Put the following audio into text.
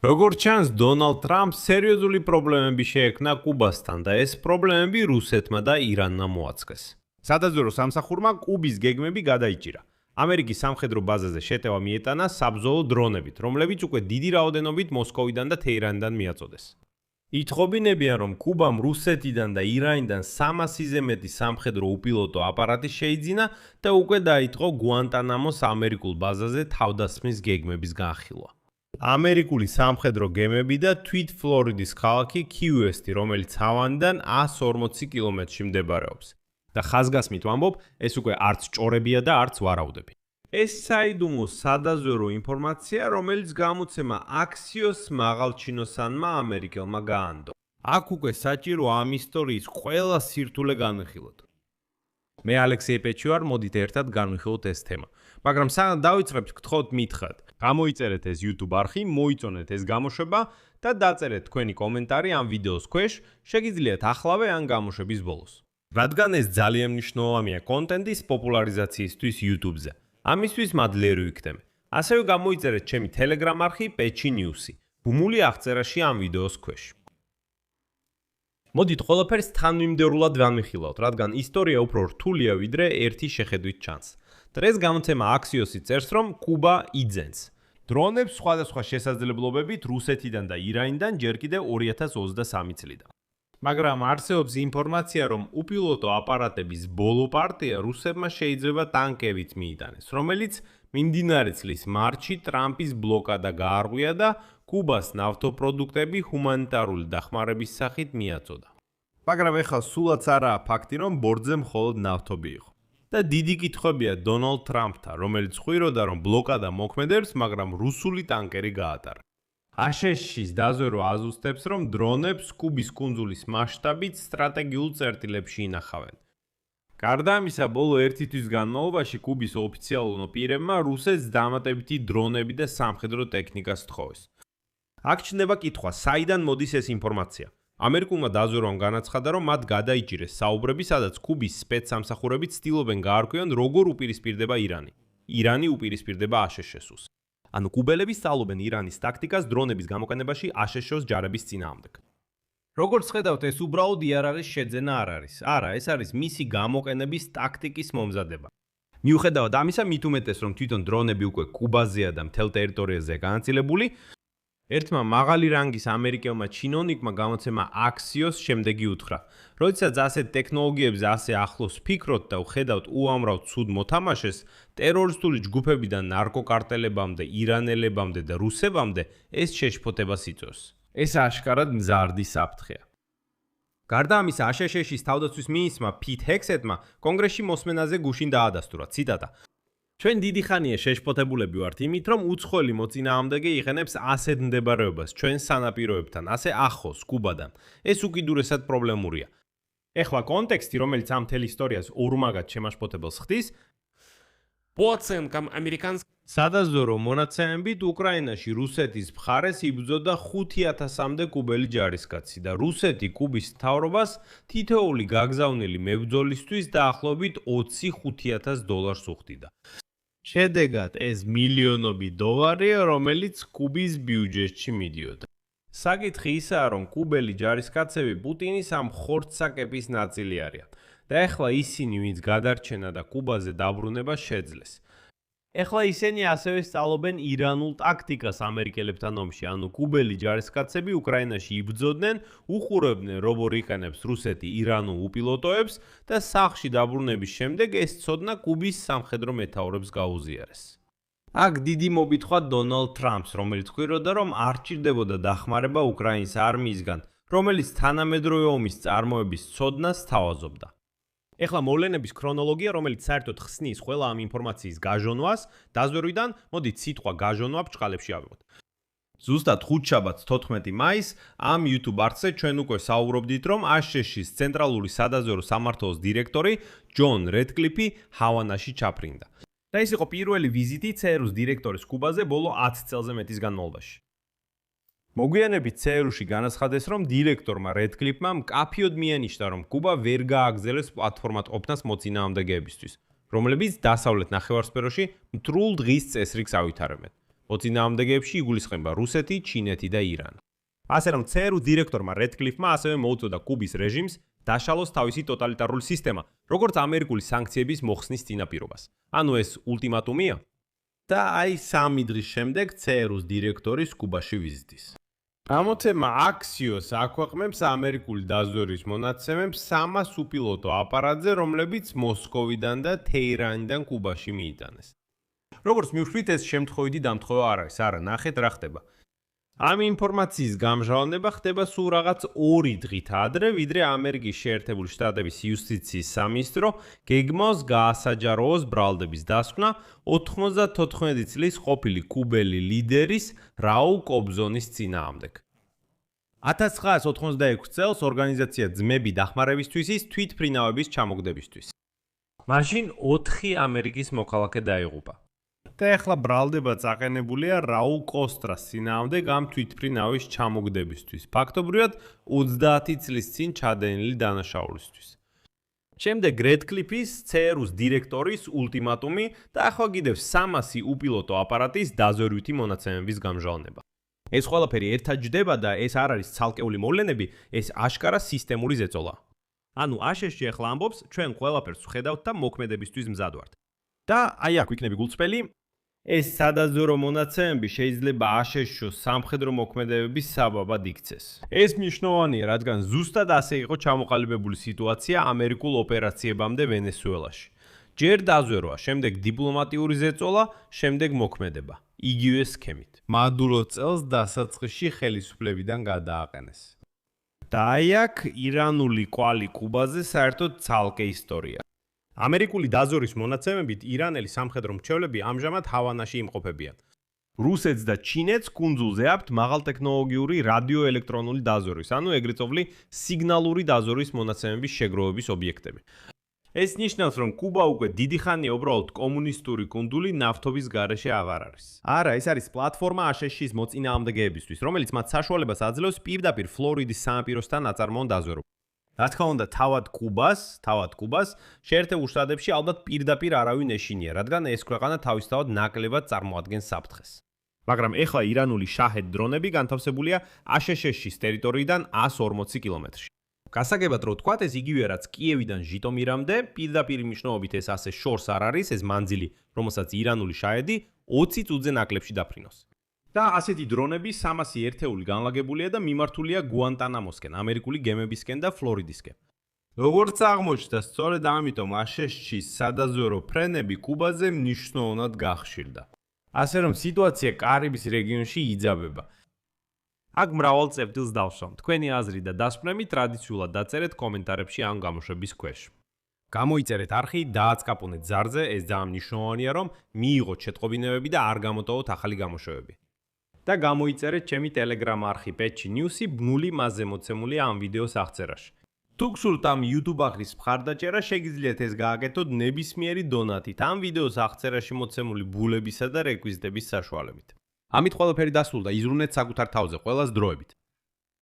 როგორც ჩანს, დონალდ ტრამპს სერიოზული პრობლემები შეექმნა კუბასთან და ეს პრობლემები რუსეთმა და ირანმა მოაწყეს. სადაზვერო სამსახურმა კუბის გეგმები გადაიჭირა. ამერიკის სამხედრო ბაზაზე შეტევა მიეტანა საბრძოლო დრონებით, რომლებიც უკვე დიდი რაოდენობით მოსკოვიდან და თეირანიდან მიაწოდეს. ითხოვინებიან, რომ კუბამ რუსეთიდან და ირანიდან 300-ზე მეტი სამხედრო უპილოტო აპარატი შეიძინა და უკვე დაიწყო გუანტანამოს ამერიკულ ბაზაზე თავდასხმის გეგმების განხილვა. ამერიკული სამხედრო გემები და თვით ფლორიდის ქალაქი კიუესტი, რომელიც ჰავანიდან 140 კილომეტრში მდებარეობს. და ხაზგასმით ვამბობ, ეს უკვე არც ჭორებია და არც ვარაუდები. ეს საიდუმლო სადაზვერო ინფორმაცია, რომელიც გამოცემა აქსიოს მაღალჩინოსანმა ამერიკელმა გაანდო. აქ უკვე საჭირო ამ ისტორიის ყველა სირთულე განვიხილოთ. მე ალექსეი პეჩი ვარ, მოდით ერთად განვიხილოთ ეს თემა. მაგრამ სანამ დავიწყებთ, გთხოვთ მითხრათ, გამოიწერეთ ეს YouTube არხი, მოიწონეთ ეს გამოშვება და დაწერეთ თქვენი კომენტარი ამ ვიდეოს ქვეშ, შეგიძლიათ ახლავე ან გამოშვების ბოლოს. რადგან ეს ძალიან მნიშვნელოვანია კონტენტის პოპულარიზაციისთვის YouTube-ზე. ამისთვის მადლიერი ვიქნები. ასევე გამოიწერეთ ჩემი Telegram არხი Pechi News-ი. ბმული აღწერაში ამ ვიდეოს ქვეშ. მოდით ყველაფერს თანმიმდევრულად განვიხილავთ, რადგან ისტორია უფრო რთულია ვიდრე ერთი შეხედვით ჩანს. დღეს გამოცემა აქსიოსი წერს, რომ კუბა იძენს დრონებს სხვადასხვა შესაძლებლობებით რუსეთიდან და ირანიდან ჯერ კიდევ 2023 წლიდან. მაგრამ არსებობს ინფორმაცია, რომ უპილოტო აპარატების ბოლო პარტია რუსებმა შეიძლება ტანკებით მიიტანეს, რომელიც მიმდინარე წლის მარტში ტრამპის ბლოკადა გაარღვია და კუბას ნავთობპროდუქტები ჰუმანიტარული დახმარების სახით მიაწოდა. მაგრამ ეხლა სულაც არაა ფაქტი, რომ ბორცვზე მხოლოდ ნავთობი იყო. და დიდი კითხვებია დონალდ ტრამპთან, რომელიც ხვიროდა, რომ ბლოკადა მოქმედებს, მაგრამ რუსული ტანკერი გაატარა. აშშ-ის დაზვერო აზუსტებს, რომ დრონებს კუბის კუნძულის მასშტაბით სტრატეგიულ წერტილებში ინახავენ. გარდა ამისა, ბოლო ერთი თვის განმავლობაში კუბის ოფიციალურ პირებმა რუსეთს დამატებითი დრონები და სამხედრო ტექნიკა სთხოვეს. აქ ჩნდება კითხვა, საიდან მოდის ეს ინფორმაცია? ამერიკულმა დაზვერვამ განაცხადა, რომ მათ გადაიჭირეს საუბრები, სადაც კუბის სპეცსამსახურები ცდილობენ გაარკვიონ, როგორ უპირისპირდება ირანი. ირანი უპირისპირდება აშშ-ს. ანუ კუბელები სწავლობენ ირანის ტაქტიკას დრონების გამოყენებაში აშშ-ს ჯარების წინააღმდეგ. როგორც ხედავთ, ეს უბრალოდ იარაღის შეძენა არ არის. არა, ეს არის მისი გამოყენების ტაქტიკის მომზადება. მიუხედავად ამისა, მით უმეტეს, რომ თვითონ დრონები უკვე კუბაზეა და მთელ ტერიტორიაზე განაწილებული, ერთმა მაღალი რანგის ამერიკელმა ჩინოვნიკმა გამოცემა აქსიოს შემდეგი უთხრა. როდესაც ასეთ ტექნოლოგიებზე ასე ახლოს ფიქრობთ და ვხედავთ უამრავ ცუდ მოთამაშეს, ტერორისტული ჯგუფებიდან ნარკოკარტელებამდე, ირანელებამდე და რუსებამდე, ეს შეშფოთებას იწვევს. ეს აშკარად მზარდი საფრთხეა. გარდა ამისა, აშშ-ის თავდაცვის მინისტრმა ფით ჰექსეტმა კონგრესში მოსმენაზე გუშინ დაადასტურა, ციტატა: ჩვენ დიდი ხანია შეშფოთებულები ვართ იმით, რომ უცხოელი მოწინააღმდეგე იყენებს ასეთ მდებარეობას ჩვენ სანაპიროებთან, ასე ახლოს კუბადან. ეს უკიდურესად პრობლემურია. ეხლა კონტექსტი, რომელიც ამ მთელ ისტორიას ორმაგად შემაშფოთებელს ხდის, По оценкам американских სადაზვერო მონაცემებით უკრაინაში რუსეთის მხარეს იბრძოდა 5000-მდე კუბელი ჯარისკაცი და რუსეთი კუბის მთავრობას თითოეული გაგზავნილი მებრძოლისთვის დაახლოებით $25,000 უხდიდა. შედეგად ეს მილიონობი დოლარია, რომელიც კუბის ბიუჯეტში მიდიოდა. საკითხი ისაა, რომ კუბელი ჯარისკაცები პუტინის ამ ხორცსაკების ნაწილი არიან და ეხლა ისინი, ვინც გადარჩენა და კუბაზე დაბრუნება შეძლეს. ეხლა ისინი ასევე სწავლობენ ირანულ ტაქტიკას ამერიკელებთან ომში, ანუ კუბელი ჯარისკაცები უკრაინაში იბრძოდნენ, უყურებდნენ, როგორ იყენებს რუსეთი ირანულ უპილოტოებს და სახლში დაბრუნების შემდეგ ეს ცოდნა კუბის სამხედრო მეთაურებს გაუზიარეს. აქ დიდი მობითხრა დონალდ ტრამპს, რომელიც ხვიროდა, რომ არ ჭირდებოდა დახმარება უკრაინის არმიისგან, რომელიც თანამედროვე ომის წარმოების ცოდნას სთავაზობდა. ეხლა მოვლენების ქრონოლოგია, რომელიც საერთოდ ხსნის ყველა ამ ინფორმაციის გაჟონვას, დაზვერვიდან, მოდით სიტყვა გაჟონვა ბრჭყალებში ავიღოთ. ზუსტად ხუთშაბათს 14 მაისს ამ YouTube არხზე ჩვენ უკვე საუბრობდით, რომ აშშ-ის ცენტრალური სადაზვერო სამმართველოს დირექტორი ჯონ რედკლიფი ჰავანაში ჩაფრინდა. და ეს იყო პირველი ვიზიტი CRU-ს დირექტორის კუბაზე ბოლო 10 წელზე მეტის განმავლობაში. მოგვიანებით CRU-ში განაცხადეს, რომ დირექტორმა რედკლიფმა მკაფიოდ მიანიშნა, რომ კუბა ვერ გააგრძელებს პლატფორმად ყოფნას მოწინააღმდეგეებისთვის, რომლებიც დასავლეთ ნახევარსფეროში მთრულ დღის წესრიგს ავითარებენ. მოწინააღმდეგეებში იგულისხმება რუსეთი, ჩინეთი და ირანი. ასე რომ ЦРУ დირექტორმა რედკლიფმა ასევე მოუწოდა კუბის რეჟიმს დაშალოს თავისი ტოტალიტარული სისტემა, როგორც ამერიკული სანქციების მოხსნის წინაპირობას. ანუ ეს ულტიმატუმია? და აი 3 დღის შემდეგ ЦРУ-ს დირექტორის კუბაში ვიზიტის. გამოცემა Axios აქვეყნებს ამერიკული დაზვერვის მონაცემებს 300 უპილოტო აპარატზე, რომლებიც მოსკოვიდან და თეირანიდან კუბაში მიიტანეს. როგორც მივხვდით, ეს შემთხვევითი დამთხოვა არ არის, არა, ნახეთ რა ხდება. ამ ინფორმაციის გამჟღავნება ხდება სულ რაღაც 2 დღით ადრე, ვიდრე ამერიკის შეერთებული შტატების იუსტიციის სამინისტრო გეგმავს გაასაჯაროოს ბრალდების დასკვნა 94 წლის ყოფილი კუბელი ლიდერის რაულ კობზონის წინააღმდეგ. 1986 წელს ორგანიზაცია ძმები დახმარებისთვის ის თვითმფრინავების ჩამოგდებისთვის. მაშინ 4 ამერიკის მოქალაქე დაიღუპა. და ახლა ბრალდება წაყენებულია რაულ კოსტრას წინააღმდეგ ამ თვითმფრინავის ჩამოგდებისთვის. ფაქტობრივად 30 წლის წინ ჩადენილი დანაშაულისთვის. შემდეგ რედკლიფის ЦРУ-ს დირექტორის ულტიმატუმი და ახლა კიდევ 300 უპილოტო აპარატის დაზვერვითი მონაცემების გამჟღავნება. ეს ყველაფერი ერთად ჯდება და ეს არ არის ცალკეული მოვლენები, ეს აშკარა სისტემური ზეწოლა. ანუ აშშ-ში ახლა ამბობს, ჩვენ ყველაფერს ვხედავთ და მოქმედებისთვის მზად ვართ. და აი აქ ვიქნები გულწრფელი, ეს სადაზვერო მონაცემები შეიძლება აშშ-ს სამხედრო მოქმედებების საბაბად იქცეს. ეს მნიშვნელოვანია, რადგან ზუსტად ასე იყო ჩამოყალიბებული სიტუაცია ამერიკულ ოპერაციებამდე ვენესუელაში. ჯერ დაზვერვა, შემდეგ დიპლომატიური ზეწოლა, შემდეგ მოქმედება. იგივე სქემით. მადურო წელს დასაწყისში ხელისუფლებიდან გადააყენეს. და აი აქ ირანული კვალი კუბაზე საერთოდ ცალკე ისტორია. ამერიკული დაზვერვის მონაცემებით ირანელი სამხედრო მრჩევლები ამჟამად ჰავანაში იმყოფებიან. რუსეთს და ჩინეთს კუნძულზე აქვთ მაღალტექნოლოგიური რადიოელექტრონული დაზვერვის, ანუ ეგრეთ წოდებული სიგნალური დაზვერვის მონაცემების შეგროვების ობიექტები. ეს ნიშნავს, რომ კუბა უკვე დიდი ხანია უბრალოდ კომუნისტური კუნძული ნავთობის გარეშე აღარ არის. არა, ეს არის პლატფორმა აშშ-ის მოწინააღმდეგეებისთვის, რომელიც მათ საშუალებას აძლევს პირდაპირ ფლორიდის სანაპიროსთან აწარმოონ დაზვერვა. რა თქმა უნდა, თავად კუბას შეერთებულ შტატებში ალბათ პირდაპირ არავინ ეშინია, რადგან ეს ქვეყანა თავისთავად ნაკლებად წარმოადგენს საფრთხეს. მაგრამ ეხლა ირანული შაჰედ დრონები განთავსებულია აშშ-ის ტერიტორიიდან 140 კილომეტრში. გასაგებად რო ვთქვათ, ეს იგივე რაც კიევიდან ჟიტომირამდე, პირდაპირ მნიშვნელობით ეს ასე შორს არ არის, ეს მანძილი, რომელსაც ირანული შაჰედი 20 წუთზე ნაკლებში დაფრინავს. და ასეთი დრონები 300 ერთეული განლაგებულია და მიმართულია გუანტანამოსკენ, ამერიკული გემებისკენ და ფლორიდისკენ. როგორც აღმოჩნდა, სწორედ ამიტომ აშშ-ის სადაზვერო ფრენები კუბაზე მნიშვნელოვნად გახშირდა. ასე რომ სიტუაცია კარიბის რეგიონში იძაბება. აქ მრავალ წერტილს დავსვამ. თქვენი აზრი და დასკვნები ტრადიციულად დაწერეთ კომენტარებში ან გამოშვების ქვეშ. გამოიწერეთ არხი, დააწყაპუნეთ ზარზე, ეს ძალიან მნიშვნელოვანია, რომ მიიღოთ შეტყობინებები და არ გამოტოვოთ ახალი გამოშვებები. და გამოიწერეთ ჩემი Telegram არხი Patchy News-ი ბნული მასზე მოცემული ამ ვიდეოს აღწერაში. თუ გსურთ ამ YouTube არხის მხარდაჭერა, შეგიძლიათ ეს გააკეთოთ ნებისმიერი დონატით ამ ვიდეოს აღწერაში მოცემული ბულებისა და რეკვიზიტების საშუალებით. ამით ყველაფერი დასრულდა, იზრუნეთ საკუთარ თავზე ყველას დროებით.